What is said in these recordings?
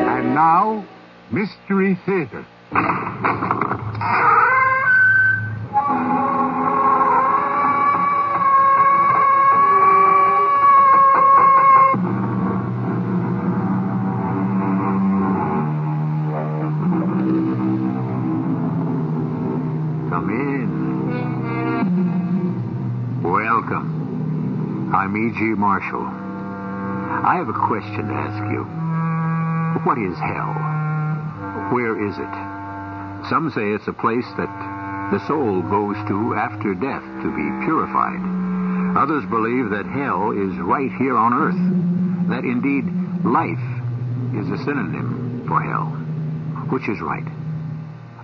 And now, Mystery Theater. Come in. Welcome. I'm E.G. Marshall. I have a question to ask you. What is hell? Where is it? Some say it's a place that the soul goes to after death to be purified. Others believe that hell is right here on earth. That indeed life is a synonym for hell. Which is right?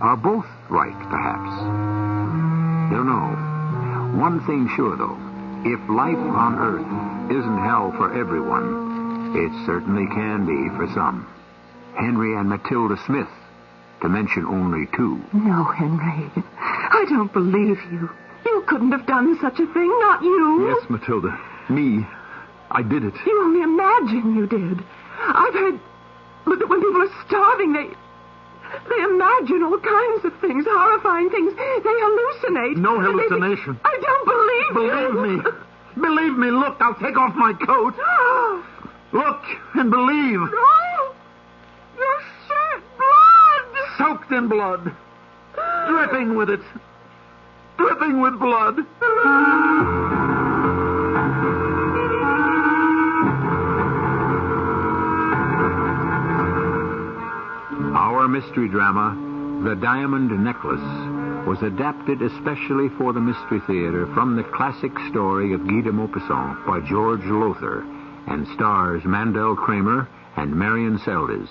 Are both right, perhaps? Don't know. One thing sure, though. If life on earth isn't hell for everyone, it certainly can be for some. Henry and Matilda Smith, to mention only two. No, Henry. I don't believe you. You couldn't have done such a thing, not you. Yes, Matilda. Me. I did it. You only imagine you did. I've heard that when people are starving, they imagine all kinds of things, horrifying things. They hallucinate. No hallucination. I don't believe you. Believe me. Believe me. Look, I'll take off my coat. Look and believe. No. You shed blood. Soaked in blood. Dripping with it. Dripping with blood. Our mystery drama, The Diamond Necklace, was adapted especially for the Mystery Theater from the classic story of Guy de Maupassant by George Lothar and stars Mandel Kramer and Marion Seldes.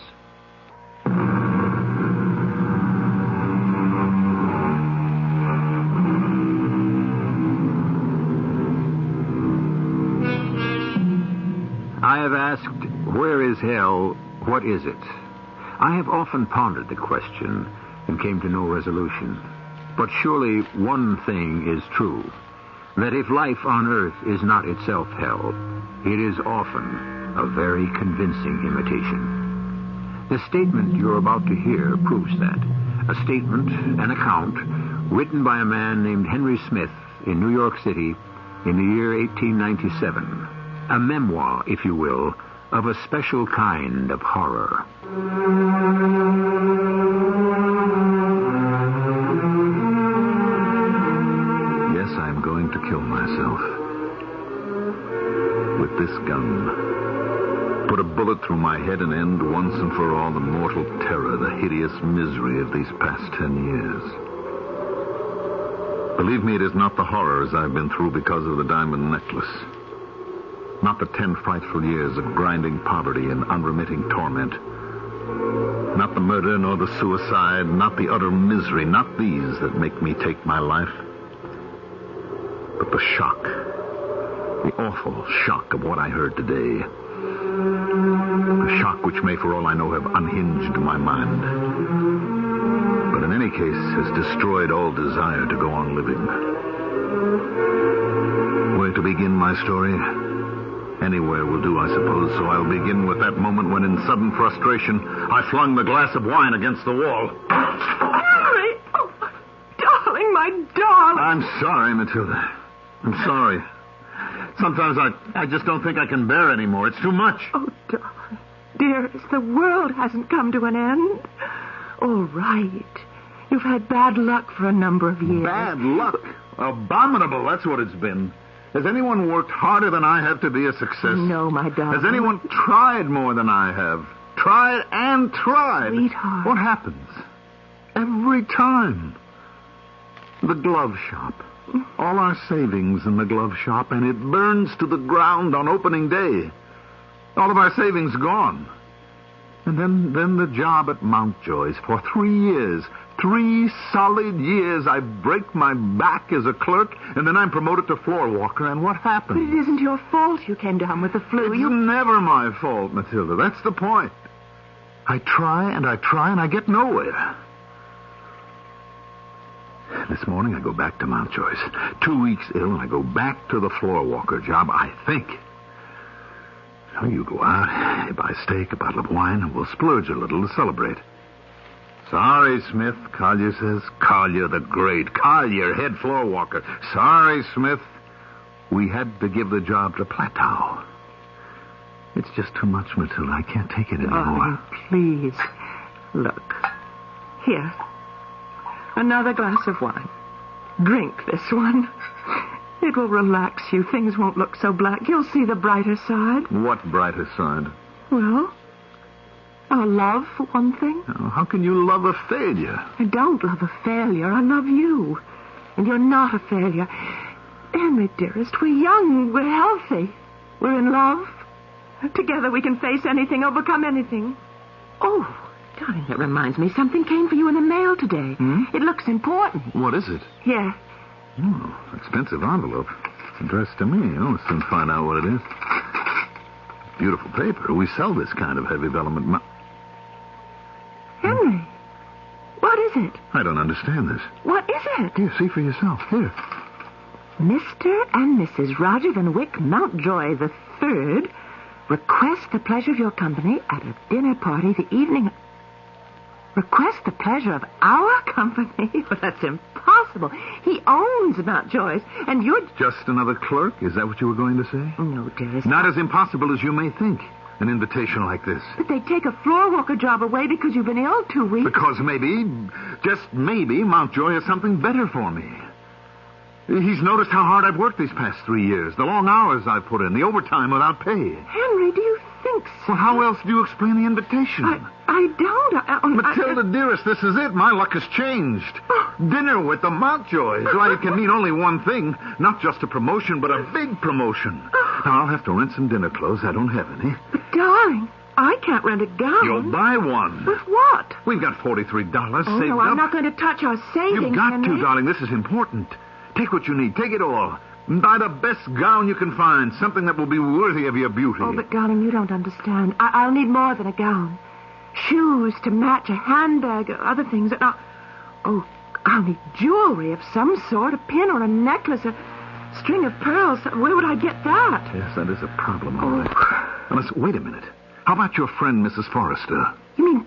I have asked, where is hell? What is it? I have often pondered the question and came to no resolution. But surely one thing is true, that if life on earth is not itself hell, it is often a very convincing imitation. The statement you're about to hear proves that. A statement, an account, written by a man named Henry Smith in New York City in the year 1897. A memoir, if you will, of a special kind of horror. Yes, I'm going to kill myself. With this gun. Put a bullet through my head and end once and for all the mortal terror, the hideous misery of these past 10 years. Believe me, it is not the horrors I've been through because of the diamond necklace. Not the 10 frightful years of grinding poverty and unremitting torment. Not the murder nor the suicide, not the utter misery, not these that make me take my life. But the shock, the awful shock of what I heard today. A shock which may, for all I know, have unhinged my mind. But in any case, has destroyed all desire to go on living. Where to begin my story? Anywhere will do, I suppose, so I'll begin with that moment when, in sudden frustration, I flung the glass of wine against the wall. Henry! Oh, darling, my darling. I'm sorry, Matilda. I'm sorry. Sometimes I just don't think I can bear anymore. It's too much. Oh, darling. Dearest, the world hasn't come to an end. All right. You've had bad luck for a number of years. Bad luck? Abominable, that's what it's been. Has anyone worked harder than I have to be a success? No, my darling. Has anyone tried more than I have? Tried and tried. Sweetheart. What happens? Every time. The glove shop. All our savings in the glove shop, and it burns to the ground on opening day. All of our savings gone. And then the job at Mountjoy's for 3 years. 3 solid years. I break my back as a clerk, and then I'm promoted to floor walker, and what happens? But it isn't your fault you came down with the flu. It's never my fault, Matilda. That's the point. I try, and I get nowhere. This morning I go back to Mountjoy's. 2 weeks ill, and I go back to the floor walker job, I think. So you go out, you buy steak, a bottle of wine, and we'll splurge a little to celebrate. Sorry, Smith, Collier says. Collier the Great. Collier, head floor walker. Sorry, Smith. We had to give the job to Plateau. It's just too much, Matilda. I can't take it anymore. Oh, please. Look. Here. Another glass of wine. Drink this one. It will relax you. Things won't look so black. You'll see the brighter side. What brighter side? Well, our love, for one thing. Oh, how can you love a failure? I don't love a failure. I love you. And you're not a failure. Henry, dearest, we're young. We're healthy. We're in love. Together we can face anything, overcome anything. Oh, darling, that reminds me. Something came for you in the mail today. It looks important. What is it? Here. Oh, expensive envelope. It's addressed to me. I'll soon find out what it is. Beautiful paper. We sell this kind of heavy vellum. Henry, what is it? I don't understand this. What is it? Here, see for yourself. Here. Mr. and Mrs. Roger Van Wyck Mountjoy III request the pleasure of your company at a dinner party the evening... Request the pleasure of our company? Well, that's impossible. He owns Mountjoy's, and you're... Just another clerk? Is that what you were going to say? No, dearest. Not as impossible as you may think. An invitation like this. But they take a floor walker job away because you've been ill 2 weeks. Because maybe, just maybe, Mountjoy has something better for me. He's noticed how hard I've worked these past 3 years, the long hours I've put in, the overtime without pay. Henry, do you think so? Well, how else do you explain the invitation? I don't. Matilda, dearest, this is it. My luck has changed. Dinner with the Mountjoys. Why, it can mean only one thing. Not just a promotion, but a big promotion. Now, I'll have to rent some dinner clothes. I don't have any. But, darling, I can't rent a gown. You'll buy one. With what? We've got $43 Oh, saved no, up. I'm not going to touch our savings, You've got Henry. to, darling. This is important. Take what you need. Take it all. Buy the best gown you can find. Something that will be worthy of your beauty. Oh, but, darling, you don't understand. I'll need more than a gown. Shoes to match, a handbag, other things. I'll need jewelry of some sort, a pin or a necklace, a string of pearls. Where would I get that? Yes, that is a problem, all right. Now, listen, wait a minute. How about your friend, Mrs. Forrester? You mean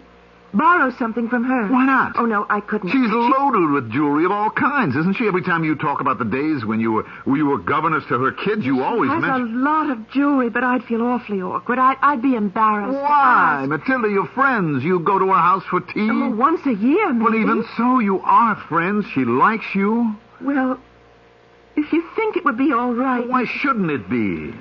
borrow something from her? Why not? Oh, no, I couldn't. She's loaded with jewelry of all kinds, isn't she? Every time you talk about the days when you were governess to her kids, you always She has mention... a lot of jewelry, but I'd feel awfully awkward. I'd be embarrassed. Why? Matilda, you're friends. You go to her house for tea. Oh, once a year, maybe. Well, even so, you are friends. She likes you. Well, if you think it would be all right... Why shouldn't it be?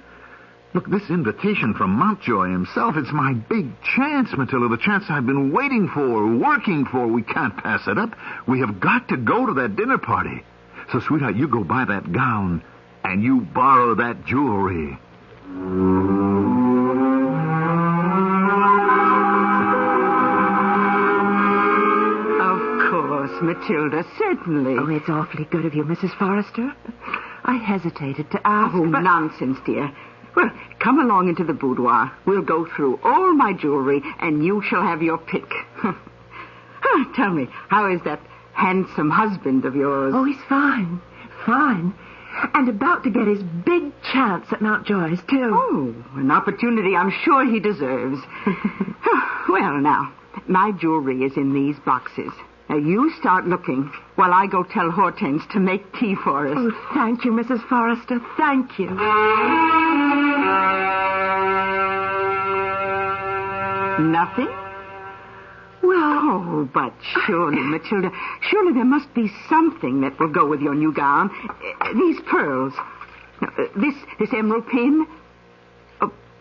Look, this invitation from Mountjoy himself, it's my big chance, Matilda, the chance I've been waiting for, working for. We can't pass it up. We have got to go to that dinner party. So, sweetheart, you go buy that gown, and you borrow that jewelry. Of course, Matilda, certainly. Oh, it's awfully good of you, Mrs. Forrester. I hesitated to ask, Oh, but... nonsense, dear. Well, come along into the boudoir. We'll go through all my jewelry, and you shall have your pick. Tell me, how is that handsome husband of yours? Oh, he's fine. Fine. And about to get his big chance at Mountjoy's, too. Oh, an opportunity I'm sure he deserves. Well, now, my jewelry is in these boxes. Now, you start looking while I go tell Hortense to make tea for us. Oh, thank you, Mrs. Forrester. Thank you. Nothing? Well, oh, but surely, Matilda, surely there must be something that will go with your new gown. These pearls. This emerald pin.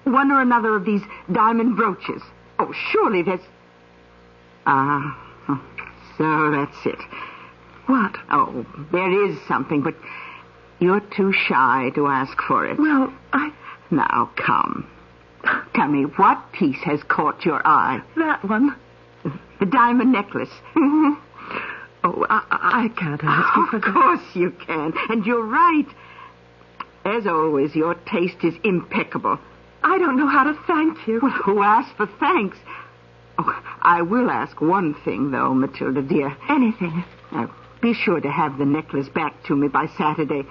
One or another of these diamond brooches. Oh, surely there's... So that's it. What? Oh, there is something, but you're too shy to ask for it. Well, Now, come. Tell me, what piece has caught your eye? That one. The diamond necklace. Mm-hmm. Oh, I can't ask you for that. Of course you can, and you're right. As always, your taste is impeccable. I don't know how to thank you. Well, who asked for thanks? Oh, I will ask one thing, though, Matilda, dear. Anything. Now, be sure to have the necklace back to me by Saturday.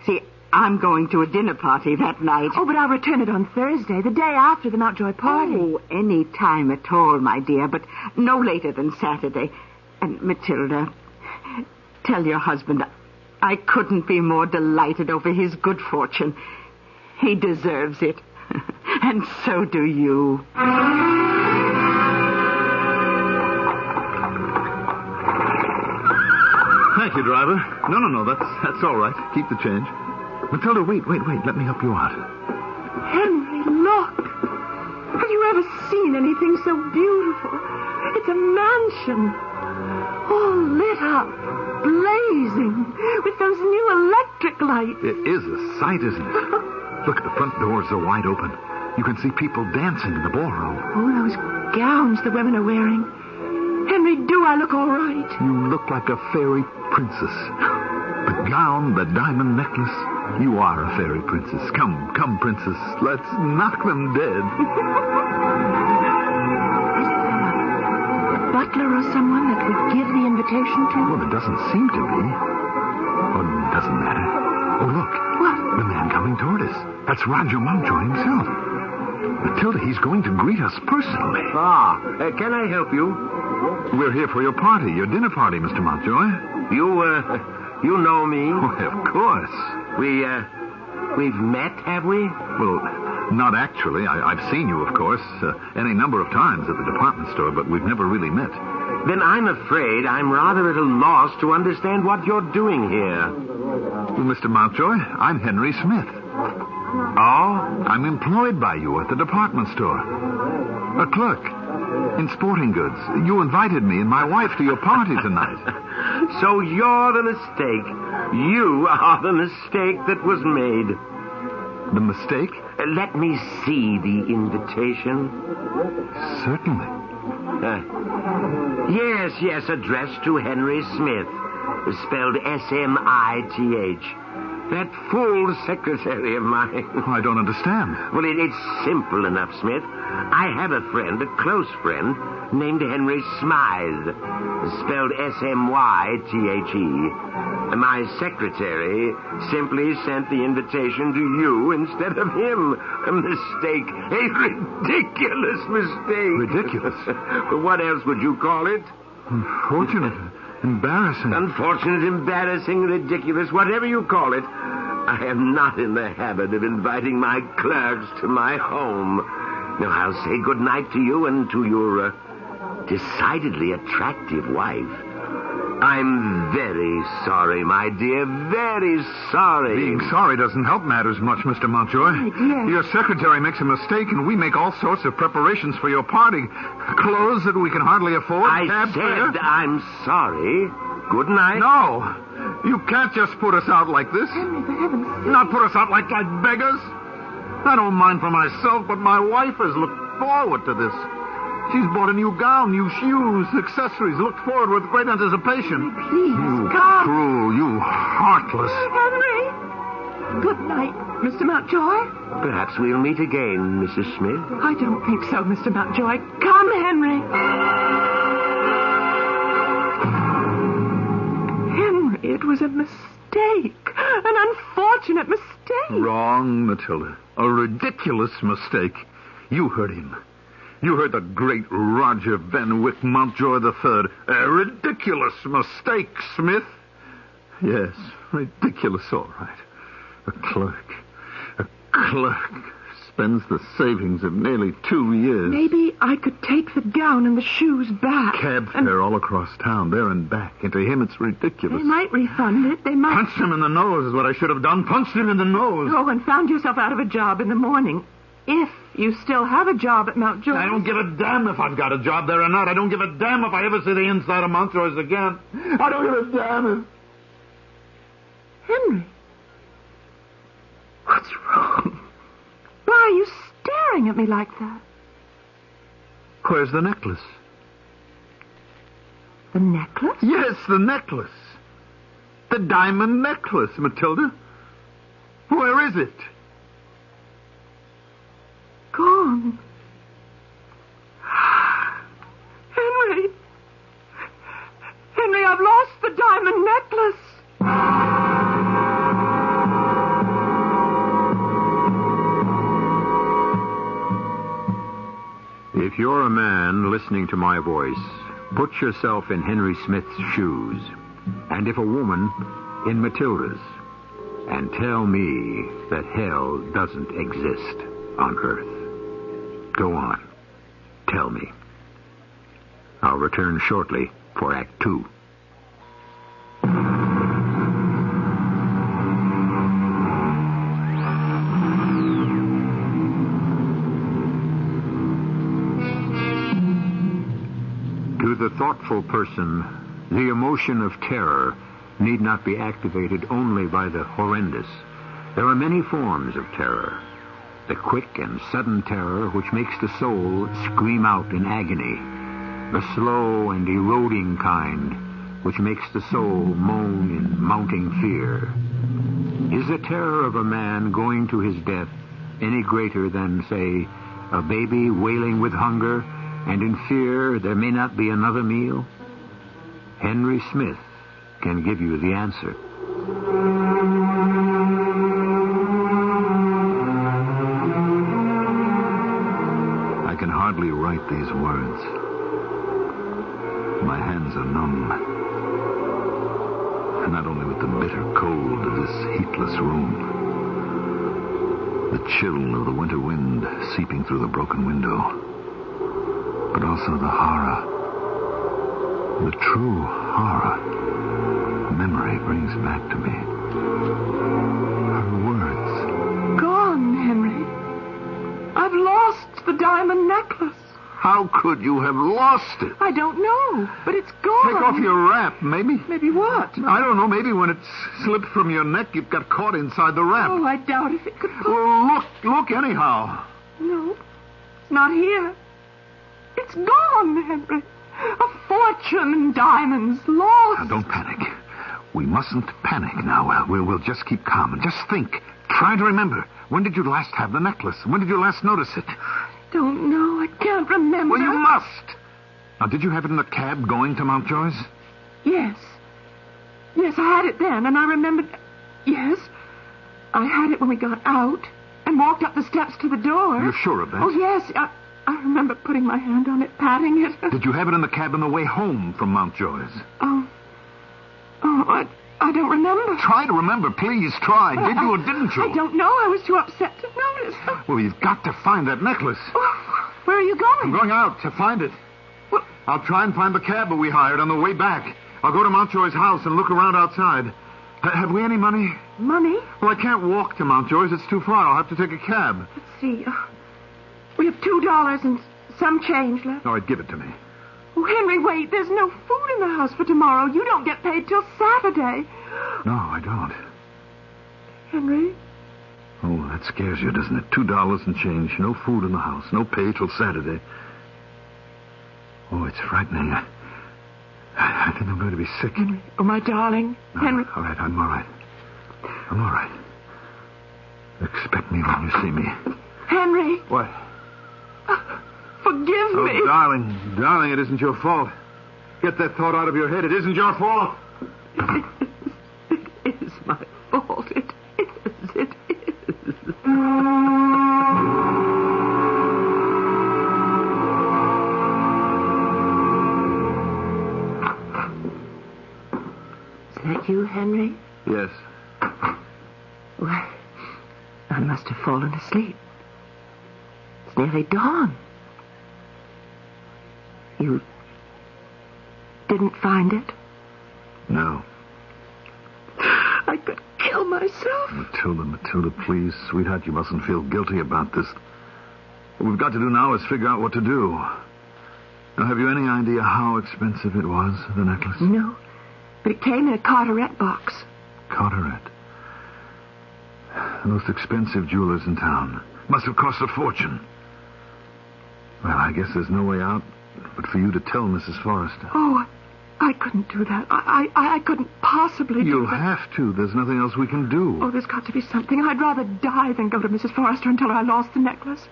See, I'm going to a dinner party that night. Oh, but I'll return it on Thursday, the day after the Mountjoy party. Oh, any time at all, my dear, but no later than Saturday. And, Matilda, tell your husband I couldn't be more delighted over his good fortune. He deserves it. And so do you. Thank you, driver. No, that's all right. Keep the change. Matilda, wait. Let me help you out. Henry, look. Have you ever seen anything so beautiful? It's a mansion. All lit up, blazing, with those new electric lights. It is a sight, isn't it? Look, the front doors are wide open. You can see people dancing in the ballroom. Oh, those gowns the women are wearing. Henry, do I look all right? You look like a fairy princess. The gown, the diamond necklace. You are a fairy princess. Come, princess. Let's knock them dead. Butler or someone that would give the invitation to? Well, it doesn't seem to be. Well, it doesn't matter. Oh, look. What? The man coming toward us. That's Roger Mountjoy himself. Matilda, he's going to greet us personally. Can I help you? We're here for your party, your dinner party, Mr. Mountjoy. You know me? Why, of course. We've met, have we? Well, not actually. I've seen you, of course, any number of times at the department store, but we've never really met. Then I'm afraid I'm rather at a loss to understand what you're doing here. Well, Mr. Mountjoy, I'm Henry Smith. Oh? I'm employed by you at the department store. A clerk in sporting goods. You invited me and my wife to your party tonight. So you're the mistake. You are the mistake that was made. The mistake? Let me see the invitation. Certainly. Yes, addressed to Henry Smith. Spelled S-M-I-T-H. That fool secretary of mine. Oh, I don't understand. Well, it's simple enough, Smith. I have a friend, a close friend, named Henry Smythe. Spelled S-M-Y-T-H-E. My secretary simply sent the invitation to you instead of him. A mistake. A ridiculous mistake. Ridiculous? What else would you call it? Unfortunate. Embarrassing. Unfortunate, embarrassing, ridiculous, whatever you call it. I am not in the habit of inviting my clerks to my home. Now, I'll say good night to you and to your decidedly attractive wife. I'm very sorry, my dear, very sorry. Being sorry doesn't help matters much, Mr. Mountjoy. My dear. Your secretary makes a mistake, and we make all sorts of preparations for your party. Clothes that we can hardly afford. I cab fare. said I'm sorry. Good night. No. You can't just put us out like this. Henry, for heaven's sake. Not put us out like beggars. I don't mind for myself, but my wife has looked forward to this. She's bought a new gown, new shoes, accessories, looked forward with great anticipation. Please, You come. cruel, you heartless. Henry. Good night, Mr. Mountjoy. Perhaps we'll meet again, Mrs. Smith. I don't think so, Mr. Mountjoy. Come, Henry. Henry, it was a mistake. An unfortunate mistake. Wrong, Matilda. A ridiculous mistake. You heard him. You heard the great Roger Van Wyck Mountjoy III. A ridiculous mistake, Smith. Yes, ridiculous, all right. A clerk spends the savings of nearly 2 years. Maybe I could take the gown and the shoes back. Cab fare all across town, there and back. And to him, it's ridiculous. They might refund it. They might... Punched him in the nose is what I should have done. Punched him in the nose. Oh, and found yourself out of a job in the morning. If you still have a job at Mountjoy. I don't give a damn if I've got a job there or not. I don't give a damn if I ever see the inside of Mountjoy's again. I don't give a damn if... Henry. What's wrong? Why are you staring at me like that? Where's the necklace? The necklace? Yes, the necklace. The diamond necklace, Matilda. Where is it? Gone. Henry. Henry, I've lost the diamond necklace. If you're a man listening to my voice, put yourself in Henry Smith's shoes, and if a woman, in Matilda's, and tell me that hell doesn't exist on Earth. Go on. Tell me. I'll return shortly for Act 2. To the thoughtful person, the emotion of terror need not be activated only by the horrendous. There are many forms of terror. The quick and sudden terror which makes the soul scream out in agony. The slow and eroding kind which makes the soul moan in mounting fear. Is the terror of a man going to his death any greater than, say, a baby wailing with hunger and in fear there may not be another meal? Henry Smith can give you the answer. I can hardly write these words. My hands are numb. And not only with the bitter cold of this heatless room, the chill of the winter wind seeping through the broken window, but also the horror, the true horror memory brings back to me. Her words. Gone, Henry. I've lost the diamond necklace. How could you have lost it? I don't know, but it's gone. Take off your wrap, maybe. Maybe what? I don't know. Maybe when it slipped from your neck, it got caught inside the wrap. Oh, I doubt if it could... Well, look anyhow. No, it's not here. It's gone, Henry. A fortune in diamonds lost. Now, don't panic. We mustn't panic now. We'll just keep calm and just think. Try to remember. When did you last have the necklace? When did you last notice it? Don't know. I can't remember. Well, you must. Now, did you have it in the cab going to Mountjoy's? Yes. Yes, I had it then, and I remembered... Yes, I had it when we got out and walked up the steps to the door. You're sure of that? Oh, yes. I remember putting my hand on it, patting it. Did you have it in the cab on the way home from Mountjoy's? I don't remember. Try to remember, please. Try. Did you or didn't you? I don't know. I was too upset to notice. Well, you've got to find that necklace. Oh, where are you going? I'm going out to find it. Well, I'll try and find the cab that we hired on the way back. I'll go to Mountjoy's house and look around outside. Have we any money? Money? Well, I can't walk to Mountjoy's. It's too far. I'll have to take a cab. Let's see. We have $2 and some change left. All right, give it to me. Oh, Henry, wait. There's no food in the house for tomorrow. You don't get paid till Saturday. No, I don't. Henry? Oh, that scares you, doesn't it? $2 and change. No food in the house. No pay till Saturday. Oh, it's frightening. I think I'm going to be sick. Henry. Oh, my darling. No, Henry. All right, I'm all right. I'm all right. Expect me when you see me. Henry. What? Forgive me. Oh, darling, it isn't your fault. Get that thought out of your head. It isn't your fault. It is my fault. It is. Is that you, Henry? Yes. Well, I must have fallen asleep. It's nearly dawn. You didn't find it? No. I could kill myself. Matilda, please. Sweetheart, you mustn't feel guilty about this. What we've got to do now is figure out what to do. Now, have you any idea how expensive it was, the necklace? No, but it came in a Carteret box. Carteret? The most expensive jewelers in town. Must have cost a fortune. Well, I guess there's no way out but for you to tell Mrs. Forrester. Oh, I couldn't do that. I couldn't possibly do You'll that. have to. There's nothing else we can do. Oh, there's got to be something. I'd rather die than go to Mrs. Forrester and tell her I lost the necklace.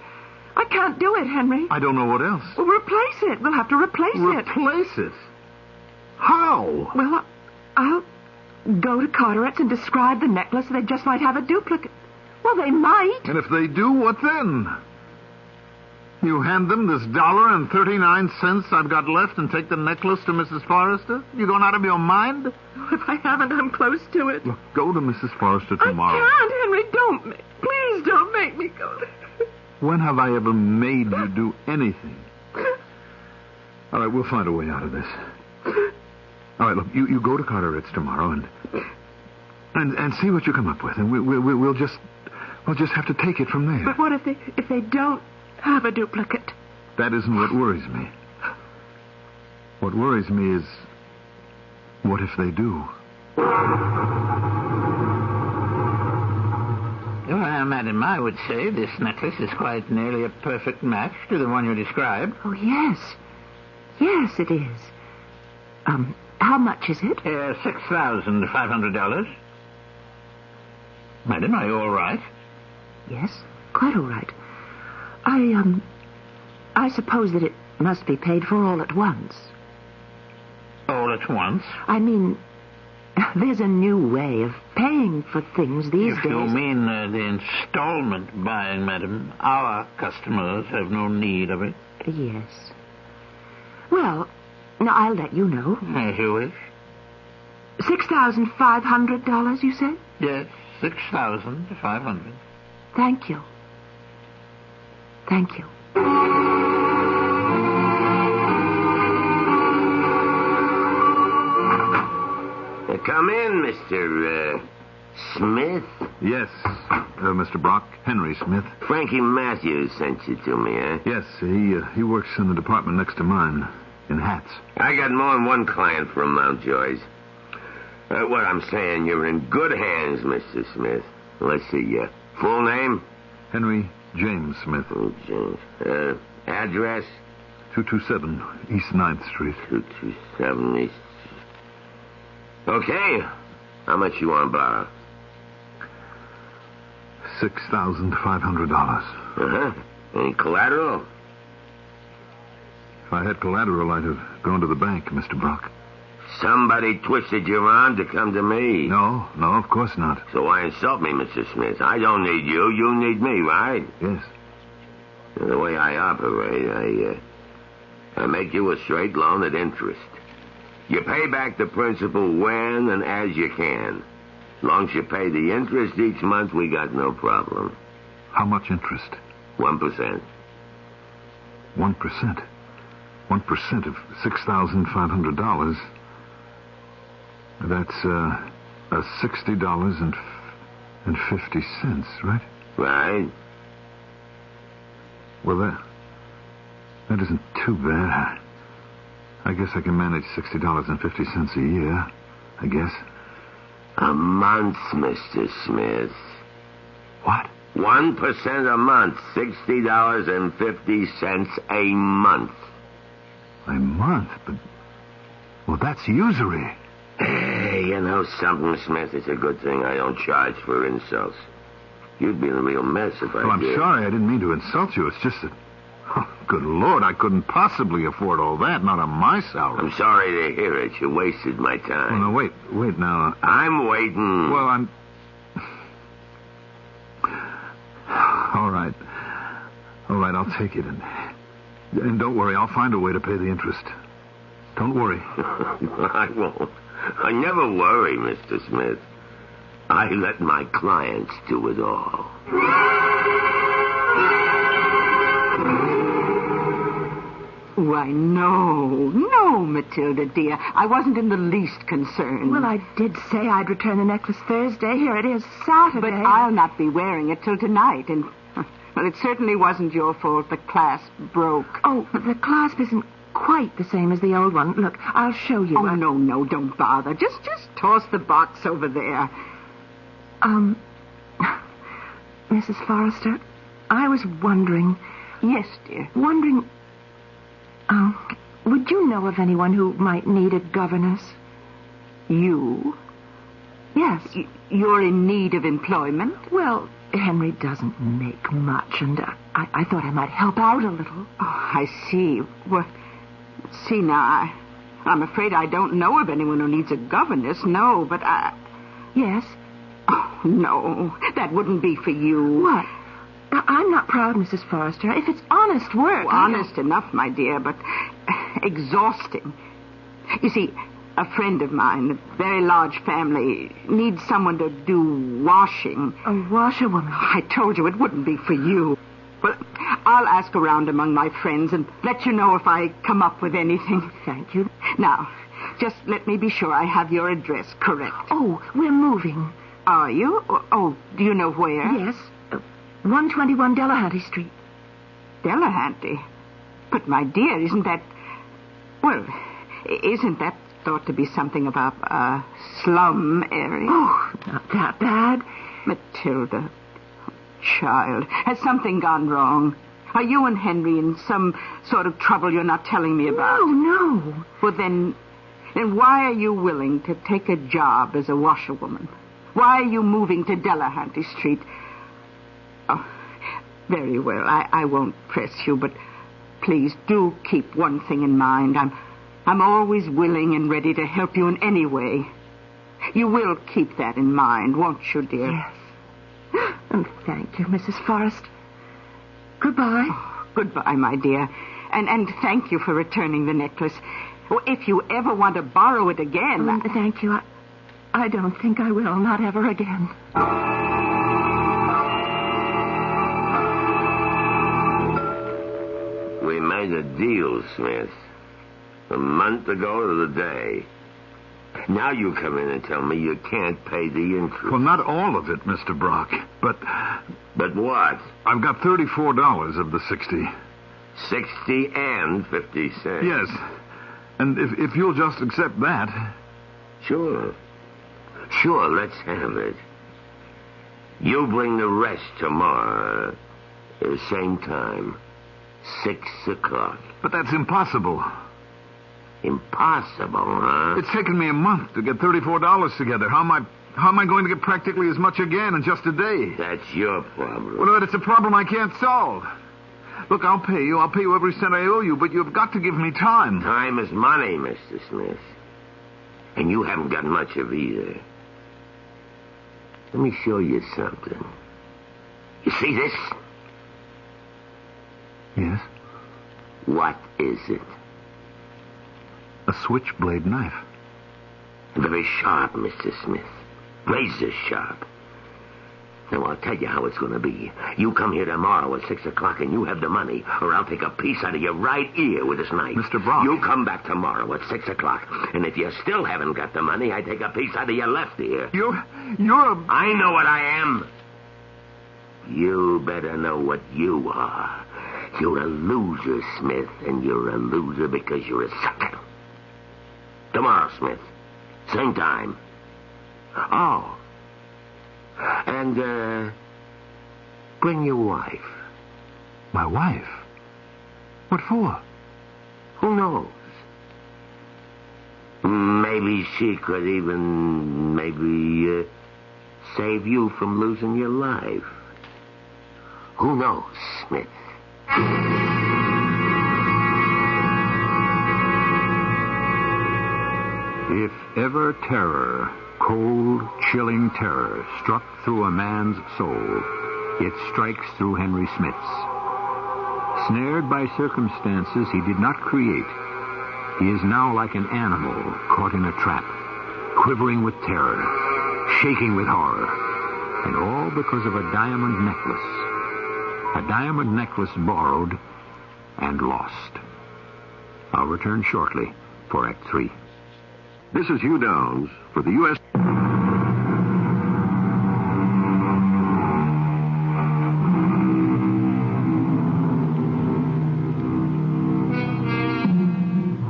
I can't do it, Henry. I don't know what else. Well, replace it. We'll have to replace it. Replace it? How? Well, I'll go to Carteret's and describe the necklace so they just might have a duplicate. Well, they might. And if they do, what then? You hand them this $1.39 I've got left and take the necklace to Mrs. Forrester? You going out of your mind? If I haven't, I'm close to it. Look, go to Mrs. Forrester tomorrow. I can't, Henry. Please don't make me go there. When have I ever made you do anything? All right, we'll find a way out of this. All right, look, you go to Carteret's tomorrow and see what you come up with, and we'll just have to take it from there. But what if they don't have a duplicate? That isn't what worries me. What worries me is, what if they do? Well, madam, I would say this necklace is quite nearly a perfect match to the one you described. Oh, yes. Yes, it is. How much is it? $6,500. Madam, are you all right? Yes, quite all right. I suppose that it must be paid for all at once. All at once? I mean, there's a new way of paying for things these days. If you mean the installment buying, madam, our customers have no need of it. Yes. Well, now I'll let you know. As you wish. $6,500, you said? Yes, $6,500. Thank you. Thank you. Come in, Mr. Smith. Yes, Mr. Brock. Henry Smith. Frankie Matthews sent you to me, eh? Yes, he works in the department next to mine, in hats. I got more than one client from Mountjoy's. What I'm saying, you're in good hands, Mr. Smith. Let's see, your full name? Henry James Smith. Oh, James. Address? 227 East 9th Street. 227 East. Okay. How much you want to borrow? $6,500. Uh-huh. Any collateral? If I had collateral, I'd have gone to the bank, Mr. Brock. Somebody twisted your arm to come to me. No, of course not. So why insult me, Mr. Smith? I don't need you. You need me, right? Yes. The way I operate, I make you a straight loan at interest. You pay back the principal when and as you can. As long as you pay the interest each month, we got no problem. How much interest? 1%. 1%? 1% of $6,500. That's $60.50, right? Right. Well, that isn't too bad. I guess I can manage $60.50 a year, I guess. A month, Mr. Smith. What? 1% a month, $60.50 a month. A month? But, well, that's usury. Hey, you know something, Smith? It's a good thing I don't charge for insults. You'd be in a real mess if I I'm did. sorry. I didn't mean to insult you. It's just that... Oh, good Lord, I couldn't possibly afford all that, not on my salary. I'm sorry to hear it. You wasted my time. Oh, no, wait now. I'm waiting. Well, I'm... All right, I'll take it. And don't worry, I'll find a way to pay the interest. Don't worry. I won't. I never worry, Mr. Smith. I let my clients do it all. Why, no, Matilda, dear. I wasn't in the least concerned. Well, I did say I'd return the necklace Thursday. Here it is, Saturday. But I'll not be wearing it till tonight, and... Well, it certainly wasn't your fault the clasp broke. Oh, but the clasp isn't quite the same as the old one. Look, I'll show you. Oh, no, don't bother. Just toss the box over there. Mrs. Forrester, I was wondering... Yes, dear. Would you know of anyone who might need a governess? You? Yes. You're in need of employment? Well, Henry doesn't make much, and I thought I might help out a little. Oh, I see. Well, see now, I'm afraid I don't know of anyone who needs a governess, no, but Yes? Oh, no, that wouldn't be for you. What? I'm not proud, Mrs. Forrester. If it's honest work... Honest enough, my dear, but exhausting. You see, a friend of mine, a very large family, needs someone to do washing. A washerwoman? I told you it wouldn't be for you. Well, I'll ask around among my friends and let you know if I come up with anything. Thank you. Now, just let me be sure I have your address correct. Oh, we're moving. Are you? Oh, do you know where? Yes. 121 Delahanty Street. Delahanty? But, my dear, isn't that thought to be something of a slum area? Oh, not that bad. Matilda, child, has something gone wrong? Are you and Henry in some sort of trouble you're not telling me about? No. Well, then why are you willing to take a job as a washerwoman? Why are you moving to Delahanty Street? Oh, very well. I won't press you, but please do keep one thing in mind. I'm always willing and ready to help you in any way. You will keep that in mind, won't you, dear? Yes. Oh, thank you, Mrs. Forrest. Goodbye. Oh, goodbye, my dear. And thank you for returning the necklace. Well, if you ever want to borrow it again... Thank you. I don't think I will. Not ever again. We made a deal, Smith. A month ago to the day. Now you come in and tell me you can't pay the interest. Well, not all of it, Mr. Brock, but... But what? I've got $34 of the 60. 60 and 50 cents. Yes. And if you'll just accept that... Sure. Sure, let's have it. You bring the rest tomorrow. Same time. 6 o'clock. But that's impossible. Impossible, huh? It's taken me a month to get $34 together. How am I going to get practically as much again in just a day? That's your problem. Well, it's a problem I can't solve. Look, I'll pay you. I'll pay you every cent I owe you, but you've got to give me time. Time is money, Mr. Smith. And you haven't got much of either. Let me show you something. You see this? Yes? What is it? A switchblade knife. Very sharp, Mr. Smith. Razor sharp. Now, I'll tell you how it's going to be. You come here tomorrow at 6 o'clock and you have the money, or I'll take a piece out of your right ear with this knife. Mr. Brock. You come back tomorrow at 6 o'clock, and if you still haven't got the money, I take a piece out of your left ear. You're a... I know what I am. You better know what you are. You're a loser, Smith, and you're a loser because you're a sucker. Tomorrow, Smith. Same time. Oh. And, bring your wife. My wife? What for? Who knows? Maybe she could even, save you from losing your life. Who knows, Smith? If ever terror, cold, chilling terror, struck through a man's soul, it strikes through Henry Smith's. Snared by circumstances he did not create, he is now like an animal caught in a trap, quivering with terror, shaking with horror, and all because of a diamond necklace. A diamond necklace borrowed and lost. I'll return shortly for Act 3. This is Hugh Downs for the U.S.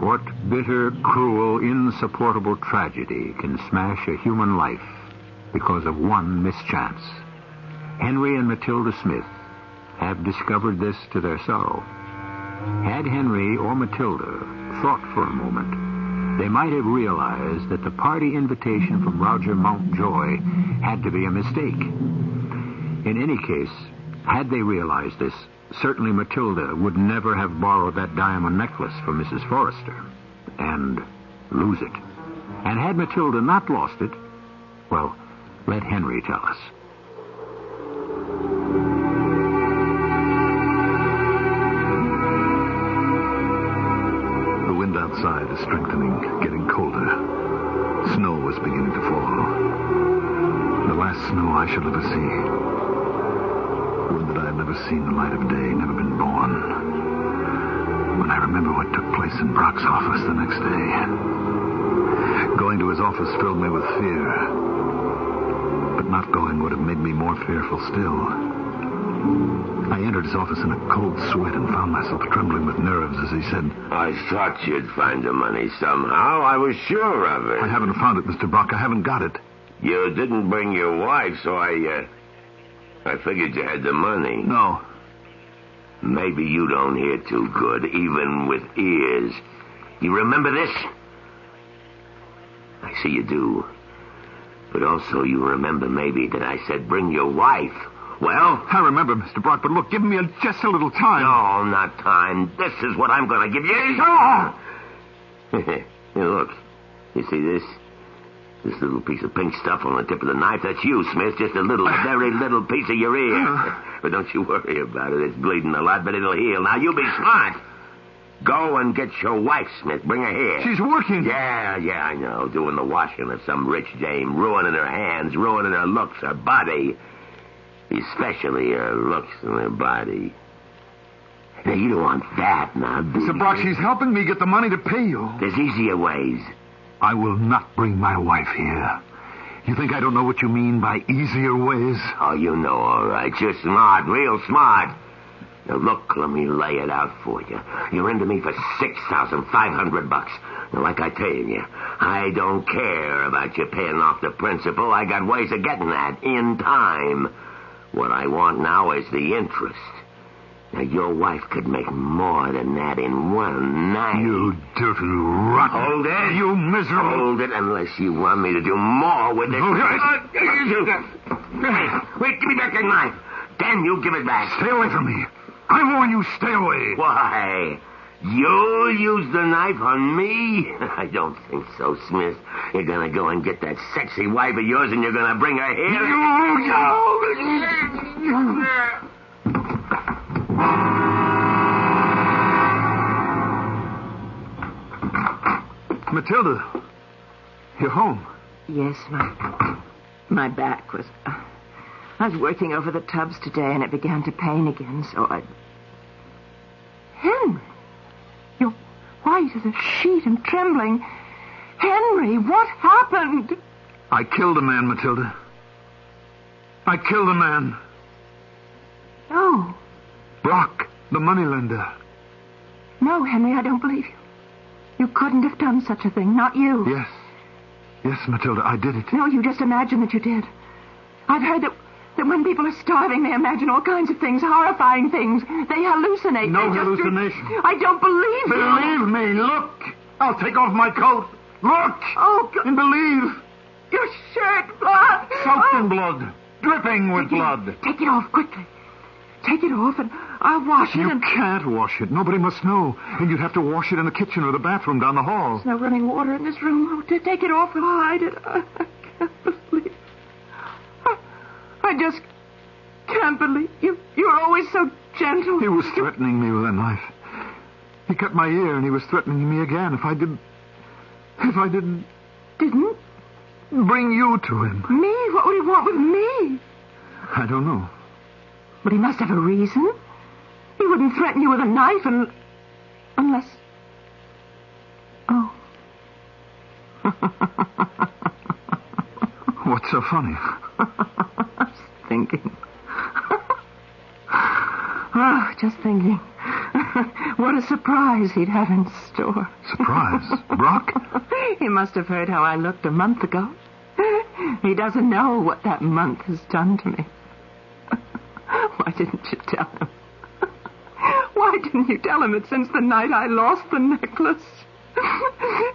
What bitter, cruel, insupportable tragedy can smash a human life because of one mischance? Henry and Matilda Smith have discovered this to their sorrow. Had Henry or Matilda thought for a moment, they might have realized that the party invitation from Roger Mountjoy had to be a mistake. In any case, had they realized this, certainly Matilda would never have borrowed that diamond necklace from Mrs. Forrester and lose it. And had Matilda not lost it, well, let Henry tell us. is strengthening, getting colder. Snow was beginning to fall. The last snow I shall ever see. Would that I had never seen the light of day, never been born. When I remember what took place in Brock's office the next day. Going to his office filled me with fear. But not going would have made me more fearful still. I entered his office in a cold sweat and found myself trembling with nerves as he said, I thought you'd find the money somehow. I was sure of it. I haven't found it, Mr. Brock. I haven't got it. You didn't bring your wife, so I figured you had the money. No. Maybe you don't hear too good, even with ears. You remember this? I see you do. But also you remember maybe that I said bring your wife. Well? I remember, Mr. Brock, but look, give me just a little time. No, not time. This is what I'm going to give you. Oh! Hey, look. You see this? This little piece of pink stuff on the tip of the knife, that's you, Smith. Just a little, very little piece of your ear. But don't you worry about it. It's bleeding a lot, but it'll heal. Now, you be smart. Go and get your wife, Smith. Bring her here. She's working. Yeah, I know. Doing the washing of some rich dame. Ruining her hands, ruining her looks, her body. Especially her looks and her body. Now, you don't want that now, do Mr. Brock, she's helping me get the money to pay you. There's easier ways. I will not bring my wife here. You think I don't know what you mean by easier ways? Oh, you know, all right. You're smart, real smart. Now, look, let me lay it out for you. You're into me for $6,500. Now, like I tell you, I don't care about you paying off the principal. I got ways of getting that in time. What I want now is the interest. Now, your wife could make more than that in one night. You dirty rotten. Hold it. You miserable. Hold it unless you want me to do more with this. Wait, give me back that knife. Then you give it back. Stay away from me. I warn you, stay away. Why? You'll use the knife on me? I don't think so, Smith. You're going to go and get that sexy wife of yours and you're going to bring her here. Matilda, you're home. Yes, my back was... I was working over the tubs today, and it began to pain again, so I... Henry! You're white as a sheet and trembling. Henry, what happened? I killed a man, Matilda. I killed a man. Oh. Brock, the moneylender. No, Henry, I don't believe you. You couldn't have done such a thing, not you. Yes. Yes, Matilda, I did it. No, you just imagine that you did. I've heard that when people are starving, they imagine all kinds of things, horrifying things. They hallucinate. No hallucination. I don't believe you. Believe me, look. I'll take off my coat. Look. Oh, God. And believe. Your shirt, blood. Soaked in blood. Dripping with blood. Take it off quickly. Take it off and I'll wash it. You can't wash it. Nobody must know. And you'd have to wash it in the kitchen or the bathroom down the hall. There's no running water in this room. Oh, take it off and hide it. I can't believe it. I just can't believe you. You're always so gentle. He was threatening me with a knife. He cut my ear and he was threatening me again if I didn't... Didn't? Bring you to him. Me? What would he want with me? I don't know. But he must have a reason. He wouldn't threaten you with a knife unless... Oh. What's so funny? I was thinking. Oh, just thinking. What a surprise he'd have in store. Surprise? Brock? He must have heard how I looked a month ago. He doesn't know what that month has done to me. Why didn't you tell him? Why didn't you tell him that since the night I lost the necklace,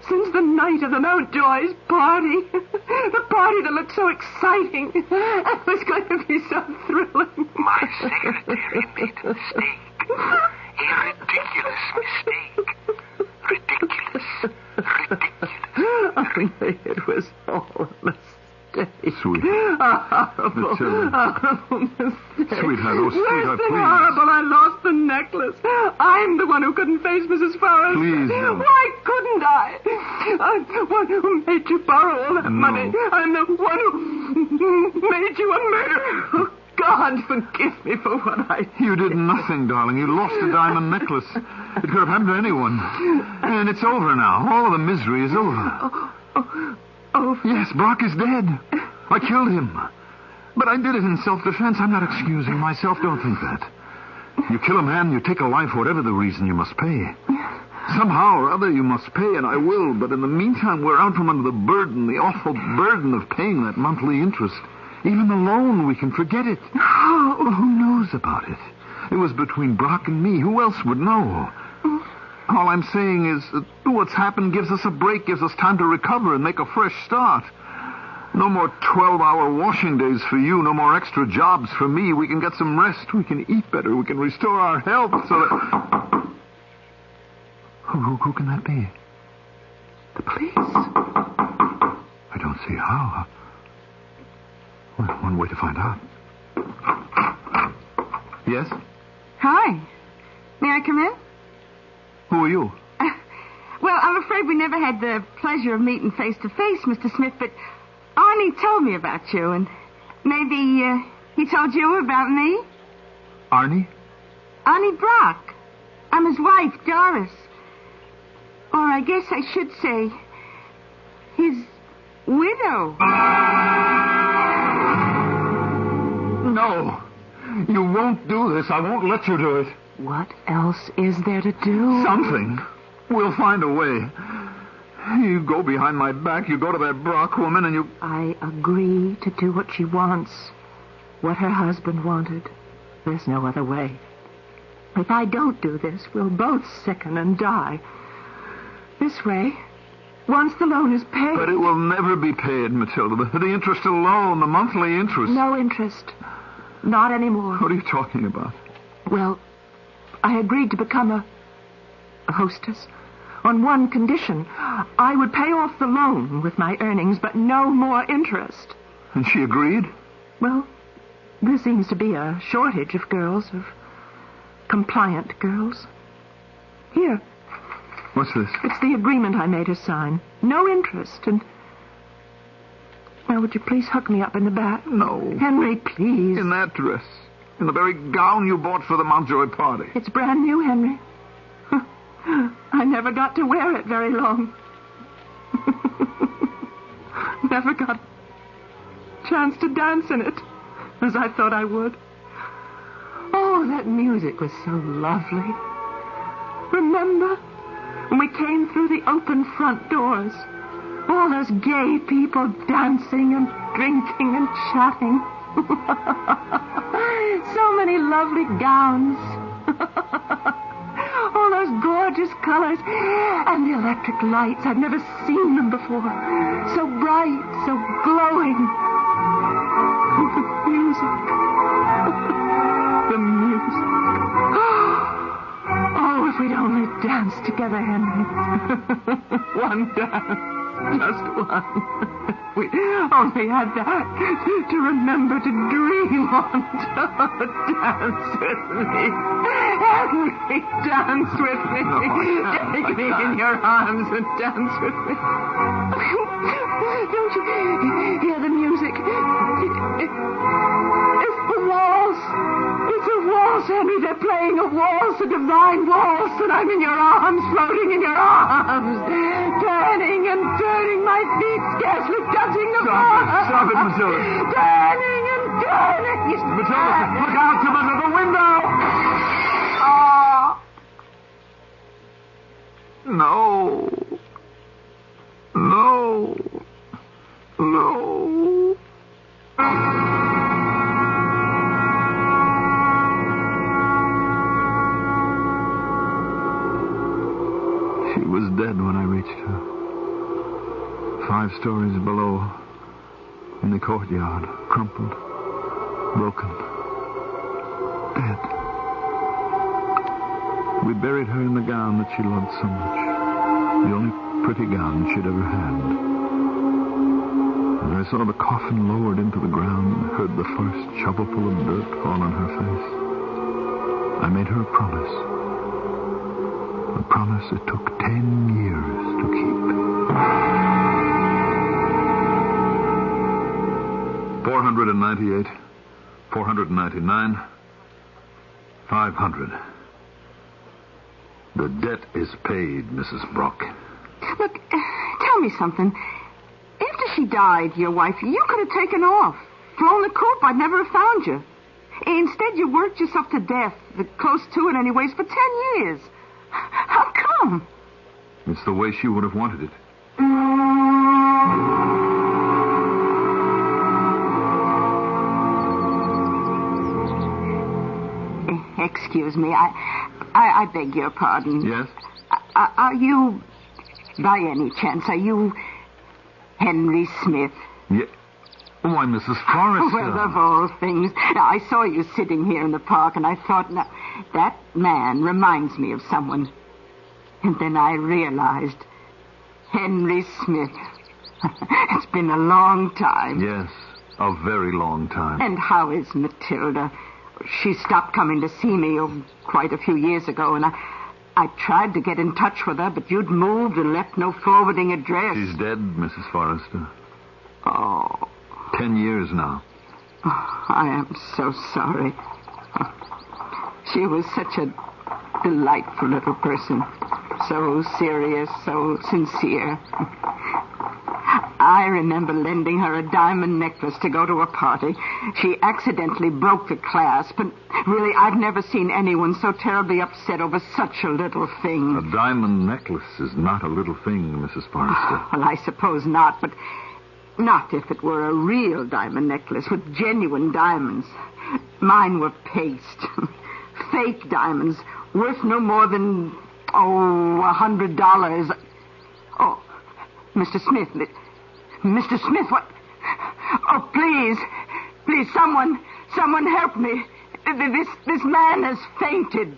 since the night of the Mountjoy's party, the party that looked so exciting, and was going to be so thrilling. My secretary made a mistake. A ridiculous mistake. Ridiculous. Only it was all a mistake. Sweet. A horrible Matilda. mistake. Sweetheart, oh, sweetheart, Worse than please. horrible, I lost the necklace. necklace. I'm the one who couldn't face Mrs. Forrest. Please, no. Why couldn't I? I'm the one who made you borrow all that money. I'm the one who made you a murderer. Oh, God, forgive me for what I did. You did nothing, darling. You lost a diamond necklace. It could have happened to anyone. And it's over now. All of the misery is over. Oh. Yes, Brock is dead. I killed him. But I did it in self-defense. I'm not excusing myself. Don't think that. You kill a man, you take a life, whatever the reason, you must pay. Somehow or other you must pay, and I will. But in the meantime, we're out from under the burden, the awful burden of paying that monthly interest. Even the loan, we can forget it. Well, who knows about it? It was between Brock and me. Who else would know? All I'm saying is that what's happened gives us a break, gives us time to recover and make a fresh start. No more 12-hour washing days for you, no more extra jobs for me. We can get some rest, we can eat better, we can restore our health so that... Who can that be? The police. I don't see how. Well, one way to find out. Yes? Hi. May I come in? Who are you? Well, I'm afraid we never had the pleasure of meeting face to face, Mr. Smith, but Arnie told me about you, and maybe he told you about me? Arnie? Arnie Brock. I'm his wife, Doris. Or I guess I should say, his widow. No. You won't do this. I won't let you do it. What else is there to do? Something. We'll find a way. You go behind my back, you go to that Brock woman, and you... I agree to do what she wants. What her husband wanted. There's no other way. If I don't do this, we'll both sicken and die. This way, once the loan is paid... But it will never be paid, Matilda. The interest alone, the monthly interest. No interest. Not anymore. What are you talking about? Well, I agreed to become a hostess on one condition. I would pay off the loan with my earnings, but no more interest. And she agreed? Well, there seems to be a shortage of girls, of compliant girls. Here. What's this? It's the agreement I made her sign. No interest, and... Now, would you please hook me up in the back? No. Henry, please. In that dress. In the very gown you bought for the Mountjoy party. It's brand new, Henry. I never got to wear it very long. Never got a chance to dance in it, as I thought I would. Oh, that music was so lovely. Remember? When we came through the open front doors. All those gay people dancing and drinking and chatting. So many lovely gowns. All those gorgeous colors. And the electric lights. I've never seen them before. So bright, so glowing. The music. The music. Oh, if we'd only danced together, Henry. One dance. Just one. We only had that to remember to dream on. Dance with me. Henry, dance with me. Take me in your arms and dance with me. Don't you hear the music? It's the waltz. It's a waltz, Henry. They're playing a waltz, a divine waltz, and I'm in your arms, floating in your arms. Turning and turning, my feet scarcely touching the floor. Stop it, Matilda. Turning and turning. Matilda, look out, come under the window. No. No. No. She was dead when I reached her. 5 stories below, in the courtyard, crumpled, broken, dead. We buried her in the gown that she loved so much, the only pretty gown she'd ever had. And I saw the coffin lowered into the ground and heard the first shovelful of dirt fall on her face. I made her a promise. A promise it took 10 years to keep. 498, 499, 500. The debt is paid, Mrs. Brock. Look, tell me something. After she died, your wife, you could have taken off. Flown the coop, I'd never have found you. Instead, you worked yourself to death, close to it anyways, for 10 years. How come? It's the way she would have wanted it. Excuse me, I beg your pardon. Yes? Are you, by any chance, are you Henry Smith? Yeah. Why, Mrs. Forrester. Well, of all things. Now, I saw you sitting here in the park, and I thought, now, that man reminds me of someone. And then I realized, Henry Smith. It's been a long time. Yes, a very long time. And how is Matilda? She stopped coming to see me quite a few years ago, and I tried to get in touch with her, but you'd moved and left no forwarding address. She's dead, Mrs. Forrester. Oh. 10 years now. Oh, I am so sorry. She was such a delightful little person. So serious, so sincere. I remember lending her a diamond necklace to go to a party. She accidentally broke the clasp, and really, I've never seen anyone so terribly upset over such a little thing. A diamond necklace is not a little thing, Mrs. Forrester. Well, I suppose not, but not if it were a real diamond necklace with genuine diamonds. Mine were paste. Fake diamonds, worth no more than, $100. Oh, Mr. Smith, Mr. Smith, what? Oh, please, someone help me. This man has fainted.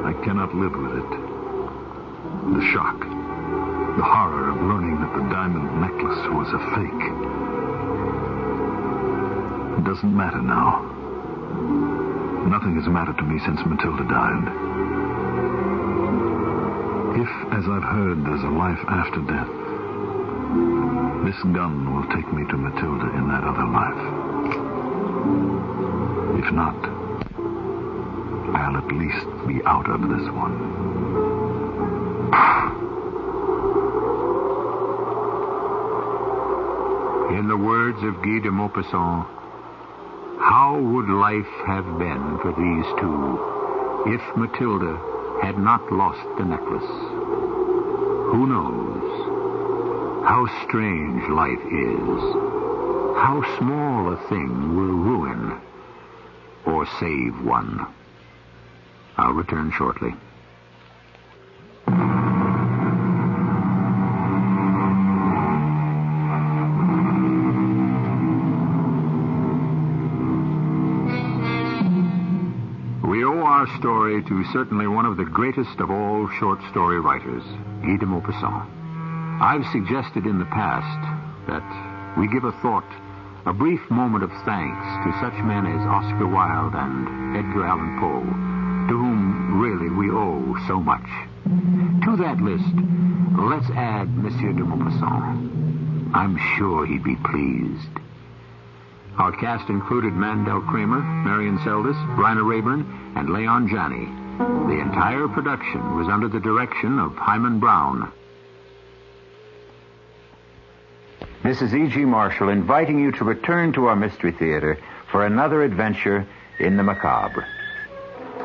I cannot live with it. The shock, the horror of learning that the diamond necklace was a fake. It doesn't matter now. Nothing has mattered to me since Matilda died. If, as I've heard, there's a life after death, this gun will take me to Matilda in that other life. If not, I'll at least be out of this one. In the words of Guy de Maupassant, how would life have been for these two if Matilda had not lost the necklace? Who knows? How strange life is. How small a thing will ruin or save one. I'll return shortly. We owe our story to certainly one of the greatest of all short story writers, Guy de Maupassant. I've suggested in the past that we give a thought, a brief moment of thanks to such men as Oscar Wilde and Edgar Allan Poe, to whom really we owe so much. To that list, let's add Monsieur de Maupassant. I'm sure he'd be pleased. Our cast included Mandel Kramer, Marion Seldes, Bryna Rayburn, and Leon Janney. The entire production was under the direction of Hyman Brown. This is E.G. Marshall inviting you to return to our Mystery Theater for another adventure in the macabre.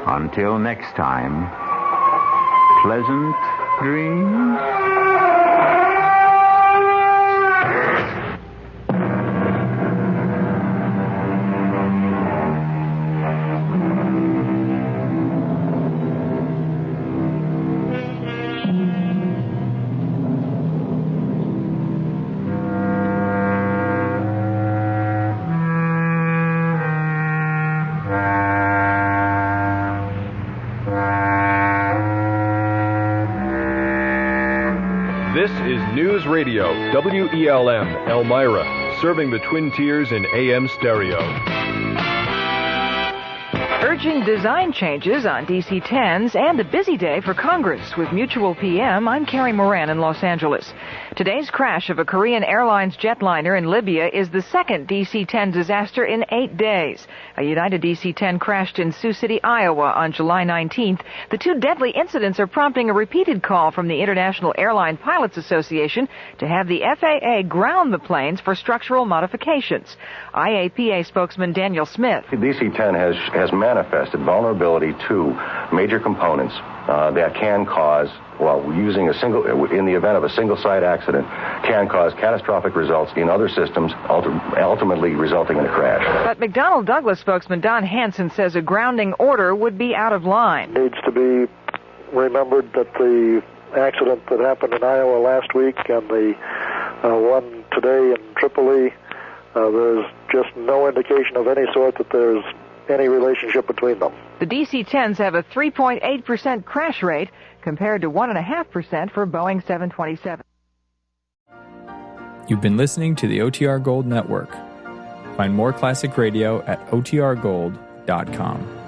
Until next time, pleasant dreams. This is News Radio, WELM, Elmira, serving the Twin Tiers in AM stereo. Urging design changes on DC-10s and a busy day for Congress. With Mutual PM, I'm Carrie Moran in Los Angeles. Today's crash of a Korean Airlines jetliner in Libya is the second DC-10 disaster in 8 days. A United DC-10 crashed in Sioux City, Iowa on July 19th. The two deadly incidents are prompting a repeated call from the International Airline Pilots Association to have the FAA ground the planes for structural modifications. IAPA spokesman Daniel Smith. DC-10 has manifested vulnerability to major components that can cause, in the event of a single-site accident, can cause catastrophic results in other systems, ultimately resulting in a crash. But McDonnell Douglas spokesman Don Hansen says a grounding order would be out of line. It needs to be remembered that the accident that happened in Iowa last week and the one today in Tripoli, there's just no indication of any sort that there's any relationship between them. The DC-10s have a 3.8% crash rate compared to 1.5% for Boeing 727. You've been listening to the OTR Gold Network. Find more classic radio at otrgold.com.